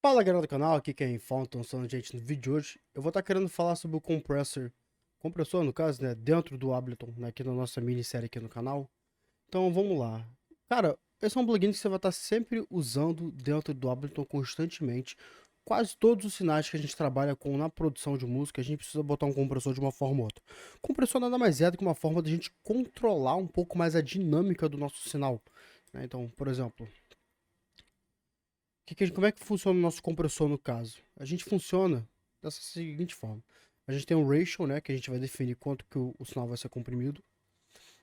Fala galera do canal, aqui quem fala, então gente, no vídeo de hoje eu vou estar querendo falar sobre o compressor no caso, né, dentro do Ableton, né, aqui na nossa minissérie aqui no canal. Então vamos lá. Cara, esse é um plugin que você vai estar sempre usando dentro do Ableton constantemente. Quase todos os sinais que a gente trabalha com na produção de música, a gente precisa botar um compressor de uma forma ou outra. Compressor nada mais é do que uma forma da gente controlar um pouco mais a dinâmica do nosso sinal, né? Então, por exemplo, como é que funciona o nosso compressor no caso? A gente funciona dessa seguinte forma. A gente tem um ratio, né, que a gente vai definir quanto que o sinal vai ser comprimido.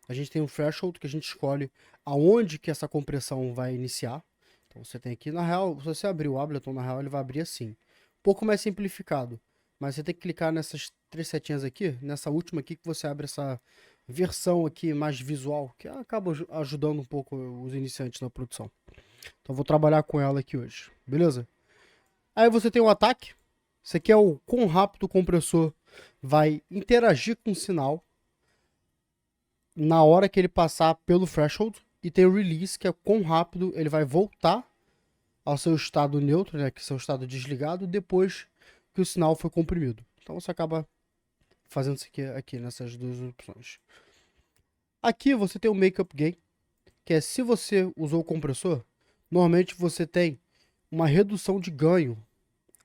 A gente tem um threshold, que a gente escolhe aonde que essa compressão vai iniciar. Então você tem aqui, na real, se você abrir o Ableton, na real ele vai abrir assim. Um pouco mais simplificado. Mas você tem que clicar nessas três setinhas aqui, nessa última aqui, que você abre essa versão aqui mais visual, que acaba ajudando um pouco os iniciantes na produção. Então eu vou trabalhar com ela aqui hoje, beleza? Aí você tem o ataque. Isso aqui é o quão rápido o compressor vai interagir com o sinal na hora que ele passar pelo threshold. E tem o release, que é quão rápido ele vai voltar ao seu estado neutro, né, que é seu estado desligado, depois que o sinal foi comprimido. Então você acaba fazendo isso aqui nessas duas opções. Aqui você tem o Makeup Gain, que é se você usou o compressor, normalmente você tem uma redução de ganho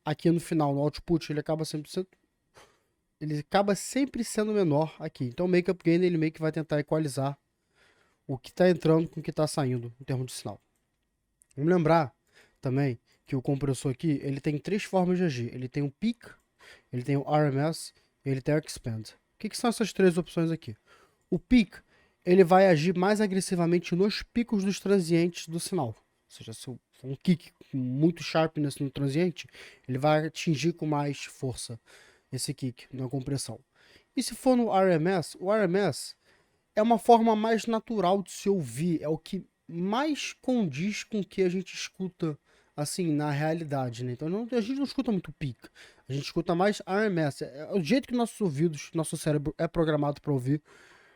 aqui no final, no output, ele acaba sempre sendo menor aqui. Então o Makeup Gain ele meio que vai tentar equalizar o que está entrando com o que está saindo em termos de sinal. Vamos lembrar também que o compressor aqui ele tem três formas de agir. Ele tem o Peak, ele tem o RMS e ele tem o Expand. O que são essas três opções aqui? O Peak ele vai agir mais agressivamente nos picos dos transientes do sinal. Ou seja, se for um kick com muito sharpness no transiente, ele vai atingir com mais força esse kick na compressão. E se for no RMS, o RMS é uma forma mais natural de se ouvir, é o que mais condiz com o que a gente escuta assim na realidade, né? Então a gente não escuta muito peak, a gente escuta mais RMS. É o jeito que nossos ouvidos, nosso cérebro é programado para ouvir.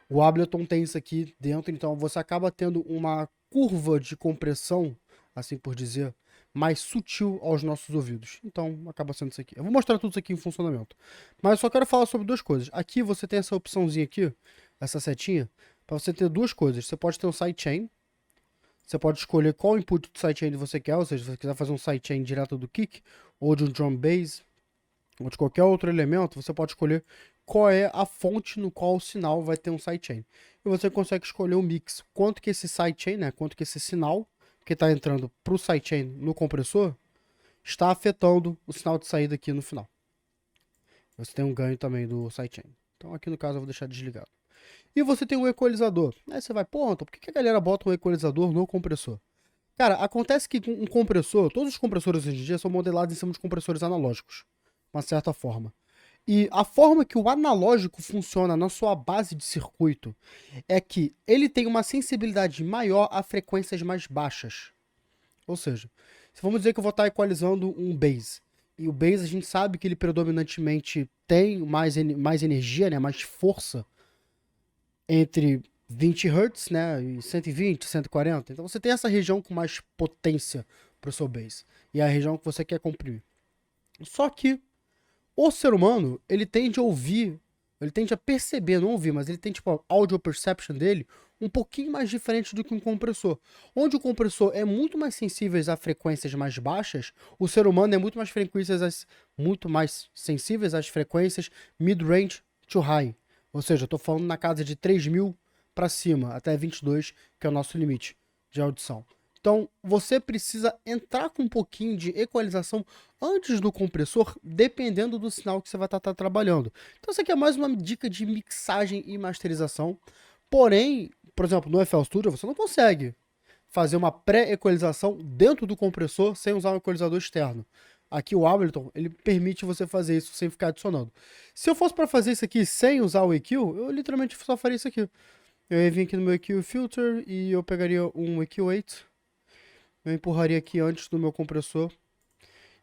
O Ableton tem isso aqui dentro, então você acaba tendo uma curva de compressão, assim por dizer, mais sutil aos nossos ouvidos. Então acaba sendo isso aqui. Eu vou mostrar tudo isso aqui em funcionamento. Mas eu só quero falar sobre duas coisas. Aqui você tem essa opçãozinha aqui, essa setinha, para você ter duas coisas. Você pode ter um sidechain. Você pode escolher qual input do sidechain você quer, ou seja, se você quiser fazer um sidechain direto do kick, ou de um drum bass, ou de qualquer outro elemento, você pode escolher qual é a fonte no qual o sinal vai ter um sidechain. E você consegue escolher o mix. Quanto que esse sidechain, né, quanto que esse sinal que está entrando para o sidechain no compressor está afetando o sinal de saída aqui no final. Você tem um ganho também do sidechain. Então aqui no caso eu vou deixar desligado. E você tem o equalizador. Aí você vai, pô, Anton, por que a galera bota um equalizador no compressor? Cara, acontece que com um compressor, todos os compressores hoje em dia são modelados em cima de compressores analógicos, de uma certa forma. E a forma que o analógico funciona na sua base de circuito é que ele tem uma sensibilidade maior a frequências mais baixas. Ou seja, se vamos dizer que eu vou estar equalizando um bass, e o bass a gente sabe que ele predominantemente tem mais energia, né, mais força, entre 20 Hz, né, e 120, 140. Então você tem essa região com mais potência para o seu bass, e é a região que você quer comprimir. Só que o ser humano, ele tende a ouvir, ele tende a perceber, não ouvir, mas ele tem tipo a audio perception dele um pouquinho mais diferente do que um compressor. Onde o compressor é muito mais sensível a frequências mais baixas, o ser humano é muito mais sensíveis às frequências mid-range to high. Ou seja, eu tô falando na casa de 3.000 para cima, até 22, que é o nosso limite de audição. Então, você precisa entrar com um pouquinho de equalização antes do compressor, dependendo do sinal que você vai estar trabalhando. Então, isso aqui é mais uma dica de mixagem e masterização. Porém, por exemplo, no FL Studio, você não consegue fazer uma pré-equalização dentro do compressor sem usar um equalizador externo. Aqui o Ableton, ele permite você fazer isso sem ficar adicionando. Se eu fosse para fazer isso aqui sem usar o EQ, eu literalmente só faria isso aqui. Eu ia vir aqui no meu EQ Filter e eu pegaria um EQ8. Eu empurraria aqui antes do meu compressor.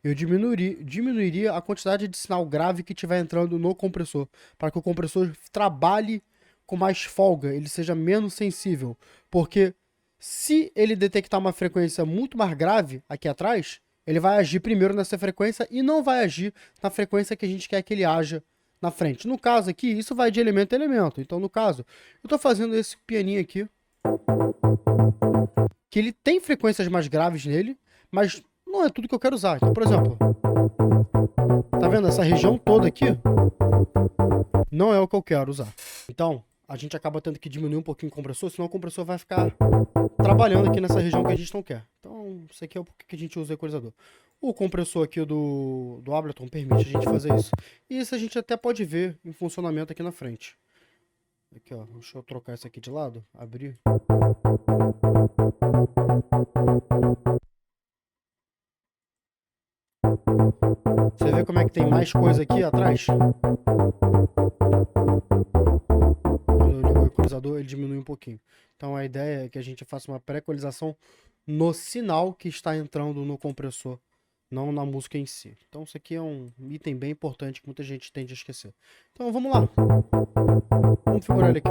Eu diminuiria a quantidade de sinal grave que estiver entrando no compressor, para que o compressor trabalhe com mais folga, ele seja menos sensível. Porque se ele detectar uma frequência muito mais grave aqui atrás, ele vai agir primeiro nessa frequência e não vai agir na frequência que a gente quer que ele haja na frente. No caso aqui, isso vai de elemento a elemento. Então, no caso, eu estou fazendo esse pianinho aqui, que ele tem frequências mais graves nele, mas não é tudo que eu quero usar. Então, por exemplo, tá vendo? Essa região toda aqui não é o que eu quero usar. Então, a gente acaba tendo que diminuir um pouquinho o compressor, senão o compressor vai ficar trabalhando aqui nessa região que a gente não quer. Então, isso aqui é o porquê que a gente usa o equalizador. O compressor aqui do Ableton permite a gente fazer isso. E isso a gente até pode ver em funcionamento aqui na frente. Aqui, ó. Deixa eu trocar isso aqui de lado. Abrir. Você vê como é que tem mais coisa aqui atrás? Quando eu ligo o equalizador, ele diminui um pouquinho. Então a ideia é que a gente faça uma pré-equalização no sinal que está entrando no compressor, não na música em si. Então isso aqui é um item bem importante que muita gente tende a esquecer. Então vamos lá. Vamos configurar ele aqui.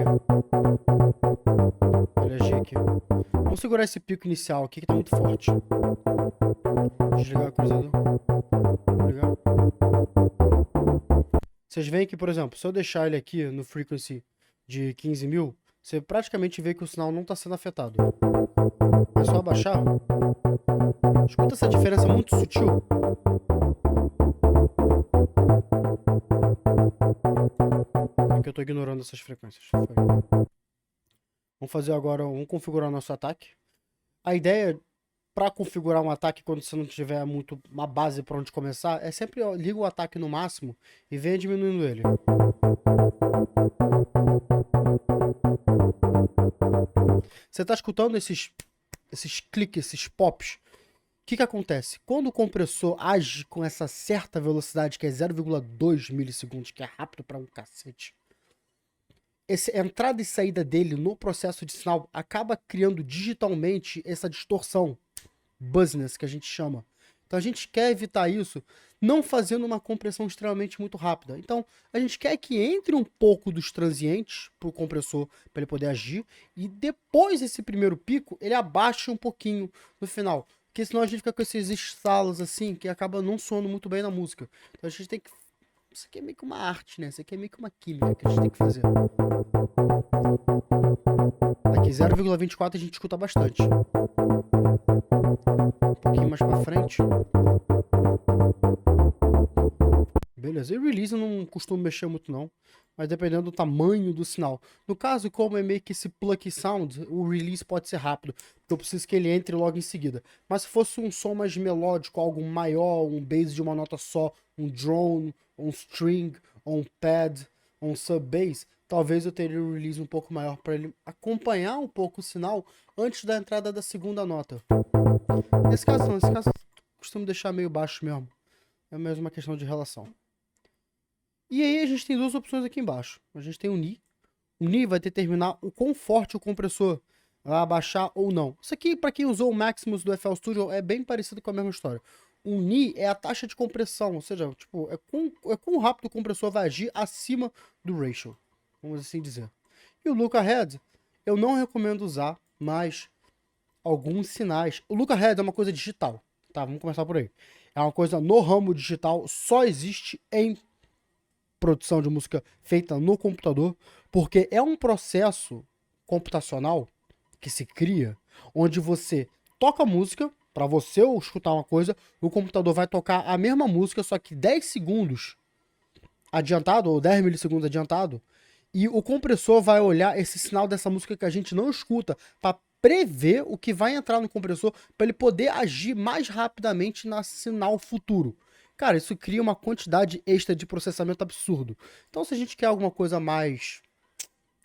Ele agir aqui. Vamos segurar esse pico inicial aqui que está muito forte. Desligar o equalizador. Ligar. Vocês veem que, por exemplo, se eu deixar ele aqui no frequency de 15.000, você praticamente vê que o sinal não está sendo afetado. É só abaixar. Escuta essa diferença muito sutil. Aqui eu estou ignorando essas frequências. Foi. Vamos fazer agora, vamos configurar nosso ataque. A ideia para configurar um ataque quando você não tiver muito uma base para onde começar é sempre liga o ataque no máximo e venha diminuindo ele. Você está escutando esses cliques, esses pops? O que acontece? Quando o compressor age com essa certa velocidade, que é 0,2 milissegundos, que é rápido para um cacete, essa entrada e saída dele no processo de sinal acaba criando digitalmente essa distorção, buzziness, que a gente chama. Então a gente quer evitar isso não fazendo uma compressão extremamente muito rápida. Então a gente quer que entre um pouco dos transientes para o compressor para ele poder agir e depois desse primeiro pico ele abaixa um pouquinho no final. Porque senão a gente fica com esses estalos assim que acaba não soando muito bem na música. Então a gente tem que... Isso aqui é meio que uma arte, né? Isso aqui é meio que uma química que a gente tem que fazer. Aqui 0,24 a gente escuta bastante. Um pouquinho mais pra frente. Beleza, e o release eu não costumo mexer muito não, mas dependendo do tamanho do sinal. No caso, como é meio que esse plucky sound, o release pode ser rápido, porque eu preciso que ele entre logo em seguida. Mas se fosse um som mais melódico, algo maior, um bass de uma nota só, um drone, um string, ou um pad, ou um sub-bass, talvez eu teria um release um pouco maior para ele acompanhar um pouco o sinal antes da entrada da segunda nota. Nesse caso não, nesse caso eu costumo deixar meio baixo mesmo. É mesmo uma questão de relação. E aí a gente tem duas opções aqui embaixo. A gente tem o Ni. O Ni vai determinar o quão forte o compressor vai abaixar ou não. Isso aqui, para quem usou o Maximus do FL Studio, é bem parecido com a mesma história. O Ni é a taxa de compressão, ou seja, tipo, é quão rápido o compressor vai agir acima do ratio, vamos assim dizer. E o Look Ahead, eu não recomendo usar, mas alguns sinais. O Look Ahead é uma coisa digital, tá? Vamos começar por aí. É uma coisa no ramo digital, só existe em produção de música feita no computador, porque é um processo computacional que se cria, onde você toca a música, para você escutar uma coisa, o computador vai tocar a mesma música, só que 10 segundos adiantado, ou 10 milissegundos adiantado, e o compressor vai olhar esse sinal dessa música que a gente não escuta, para prever o que vai entrar no compressor, para ele poder agir mais rapidamente no sinal futuro. Cara, isso cria uma quantidade extra de processamento absurdo. Então, se a gente quer alguma coisa mais,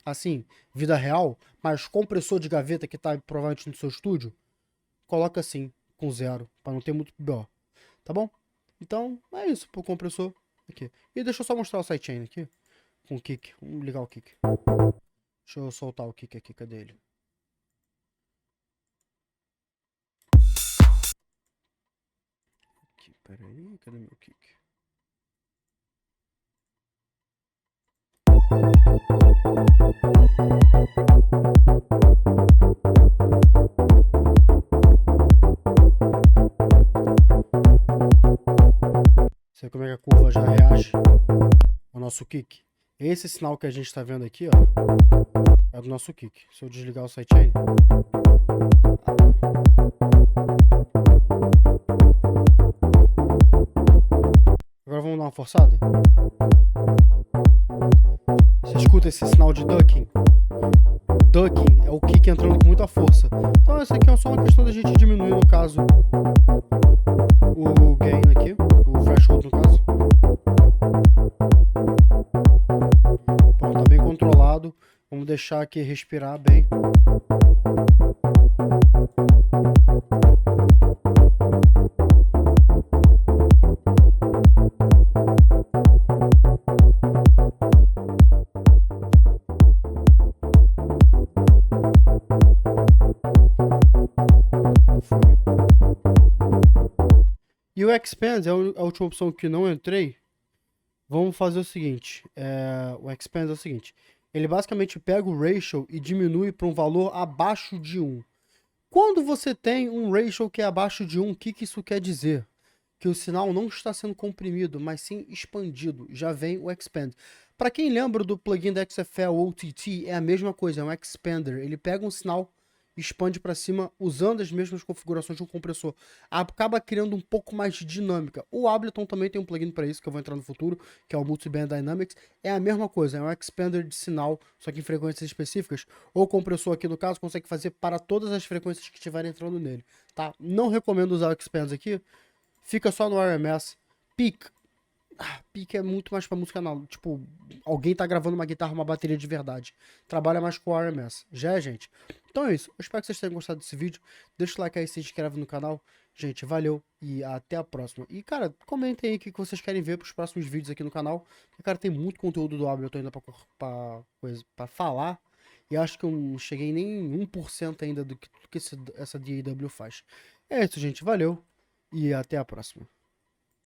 assim, vida real, mais compressor de gaveta que tá provavelmente no seu estúdio, coloca assim, com 0, para não ter muito BO. Tá bom? Então, é isso pro compressor aqui. E deixa eu só mostrar o sidechain aqui, com o kick. Vamos ligar o kick. Deixa eu soltar o kick aqui, cadê ele? Pera aí, cadê meu kick? Você vê como é que a curva já reage ao nosso kick. Esse sinal que a gente está vendo aqui, ó, é do nosso kick. Se eu desligar o sidechain, agora vamos dar uma forçada. Você escuta esse sinal de ducking? Ducking é o kick entrando com muita força. Então essa aqui é só uma questão da gente diminuir, no caso, o gain aqui, o threshold no caso. Pronto, tá bem controlado. Vamos deixar aqui respirar bem. E o Expand é a última opção que não entrei. Vamos fazer o seguinte. O Expand é o seguinte. Ele basicamente pega o ratio e diminui para um valor abaixo de 1. Quando você tem um ratio que é abaixo de 1, o que isso quer dizer? Que o sinal não está sendo comprimido, mas sim expandido. Já vem o Expand. Para quem lembra do plugin da XFL OTT, é a mesma coisa, é um Expander. Ele pega um sinal, expande para cima usando as mesmas configurações de um compressor. Acaba criando um pouco mais de dinâmica. O Ableton também tem um plugin para isso, que eu vou entrar no futuro, que é o Multiband Dynamics. É a mesma coisa, é um expander de sinal, só que em frequências específicas. O compressor aqui, no caso, consegue fazer para todas as frequências que estiverem entrando nele. Tá? Não recomendo usar o Expand aqui. Fica só no RMS. Peak é muito mais pra música não. Tipo, alguém tá gravando uma guitarra, uma bateria de verdade. Trabalha mais com o RMS. Já é, gente? Então é isso. Eu espero que vocês tenham gostado desse vídeo. Deixa o like aí, se inscreve no canal. Gente, valeu e até a próxima. E, cara, comentem aí o que vocês querem ver pros próximos vídeos aqui no canal. Porque, cara, tem muito conteúdo do Ableton ainda pra falar. E acho que eu não cheguei nem 1% ainda do que essa DAW faz. É isso, gente. Valeu e até a próxima.